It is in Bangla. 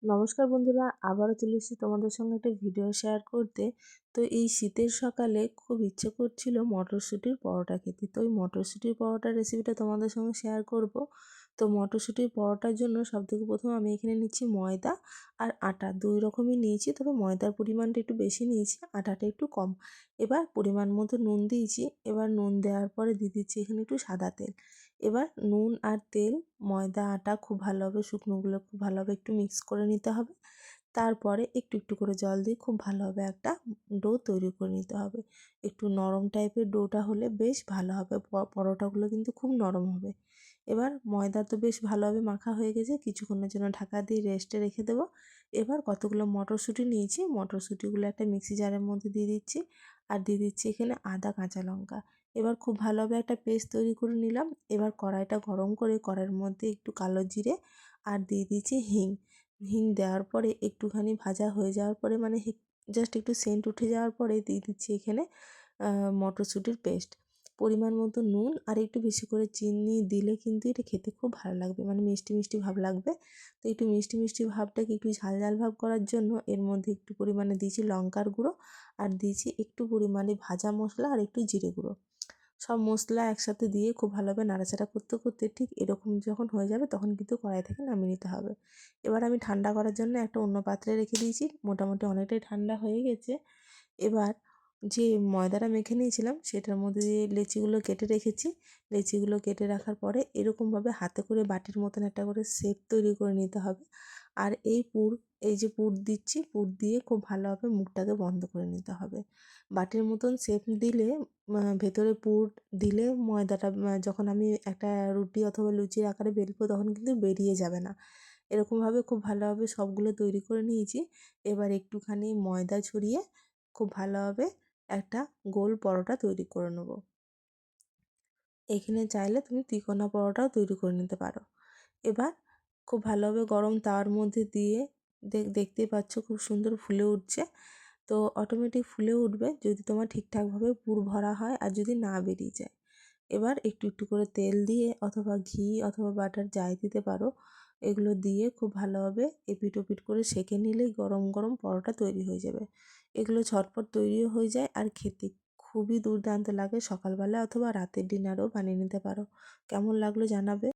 নমস্কার বন্ধুরা, আবারও চলে এসেছি তোমাদের সঙ্গে একটা ভিডিও শেয়ার করতে। তো এই শীতের সকালে খুব ইচ্ছে করছিল মটরশুঁটির পরোটা খেতে। তো ওই মটরশুঁটির পরোটার রেসিপিটা তোমাদের সঙ্গে শেয়ার করব। তো মটরশুঁটির পরোটার জন্য সবথেকে প্রথমে আমি এখানে নিচ্ছি ময়দা আর আটা, দুই রকমই নিয়েছি, তবে ময়দার পরিমাণটা একটু বেশি নিয়েছি, আটাটা একটু কম। এবার পরিমাণ মতো নুন দিয়েছি। এবার নুন দেওয়ার পরে দিয়ে দিচ্ছি এখানে একটু সাদা তেল। এবার নুন আর তেল, ময়দা, আটা খুব ভালোভাবে, শুকনোগুলো খুব ভালোভাবে একটু মিক্স করে নিতে হবে। তারপরে একটু একটু করে জল দিয়ে খুব ভালোভাবে একটা ডো তৈরি করে নিতে হবে। একটু নরম টাইপের ডোটা হলে বেশ ভালো হবে, পরোটাগুলো কিন্তু খুব নরম হবে। এবার ময়দা তো বেশ ভালোভাবে মাখা হয়ে গেছে, কিছুক্ষণের জন্য ঢাকা দিয়ে রেস্টে রেখে দেবো। এবার কতগুলো মটরশুঁটি নিয়েছি, মটরশুঁটিগুলো একটা মিক্সি জারের মধ্যে দিয়ে দিচ্ছি, আর দিয়ে দিচ্ছি এখানে আদা, কাঁচা লঙ্কা। এবার খুব ভালোভাবে একটা পেস্ট তৈরি করে নিলাম। এবার কড়াইটা গরম করে কড়াইয়ের মধ্যে একটু কালো জিরে আর দিয়ে দিয়েছি হিং। হিং দেওয়ার পরে একটুখানি ভাজা হয়ে যাওয়ার পরে, মানে জাস্ট একটু সেন্ট উঠে যাওয়ার পরে দিয়ে দিচ্ছি এখানে মটরশুঁটির পেস্ট। পরিমাণ মতো নুন আর একটু বেশি করে চিনি দিলে কিন্তু এটা খেতে খুব ভালো লাগবে, মানে মিষ্টি মিষ্টি ভাব লাগবে। তো একটু মিষ্টি মিষ্টি ভাবটাকে একটু ঝাল ঝাল ভাব করার জন্য এর মধ্যে একটু পরিমাণে দিয়েছি লঙ্কার গুঁড়ো, আর দিয়েছি একটু পরিমাণে ভাজা মশলা আর একটু জিরে গুঁড়ো। সব মশলা একসাথে দিয়ে খুব ভালোভাবে নাড়াচাড়া করতে করতে ঠিক এরকম যখন হয়ে যাবে তখন কিন্তু কড়াই থেকে নামিয়ে নিতে হবে। এবার আমি ঠান্ডা করার জন্য একটা অন্য পাত্রে রেখে দিয়েছি, মোটামুটি অনেকটাই ঠান্ডা হয়ে গেছে। এবার যে ময়দাটা মেখে নিয়েছিলাম সেটার মধ্যে দিয়ে লেচিগুলো কেটে রেখেছি। লেচিগুলো কেটে রাখার পরে এরকমভাবে হাতে করে বাটির মতন একটা করে শেপ তৈরি করে নিতে হবে। আর এই যে পুর দিচ্ছি, পুর দিয়ে খুব ভালোভাবে মুখটাকে বন্ধ করে নিতে হবে। বাটির মতন শেপ দিলে ভেতরে পুর দিলে ময়দাটা যখন আমি একটা রুটি অথবা লুচির আকারে বেলবো তখন কিন্তু বেরিয়ে যাবে না। এরকমভাবে খুব ভালোভাবে সবগুলো তৈরি করে নিয়েছি। এবার একটুখানি ময়দা ছড়িয়ে খুব ভালোভাবে একটা গোল পরোটা তৈরি করে নেব। এখানে চাইলে তুমি তিকোনা পরোটাও তৈরি করে নিতে পারো। এবার খুব ভালোভাবে গরম তাওয়ার মধ্যে দিয়ে দেখতেই পাচ্ছ খুব সুন্দর ফুলে উঠছে। তো অটোমেটিক ফুলে উঠবে যদি তোমার ঠিকঠাকভাবে পুর ভরা হয় আর যদি না বেরিয়ে যায়। এবার একটু একটু করে তেল দিয়ে অথবা ঘি অথবা বাটার যাই দিতে পারো, এগুলো দিয়ে খুব ভালোভাবে এপিট ওপিট করে সেঁকে নিলেই গরম গরম পরোটা তৈরি হয়ে যাবে। এগুলো ঝটপট তৈরিও হয়ে যায় আর খেতে খুবই দুর্দান্ত লাগে। সকালবেলা অথবা রাতের ডিনারও বানিয়ে নিতে পারো। কেমন লাগলো জানাবে।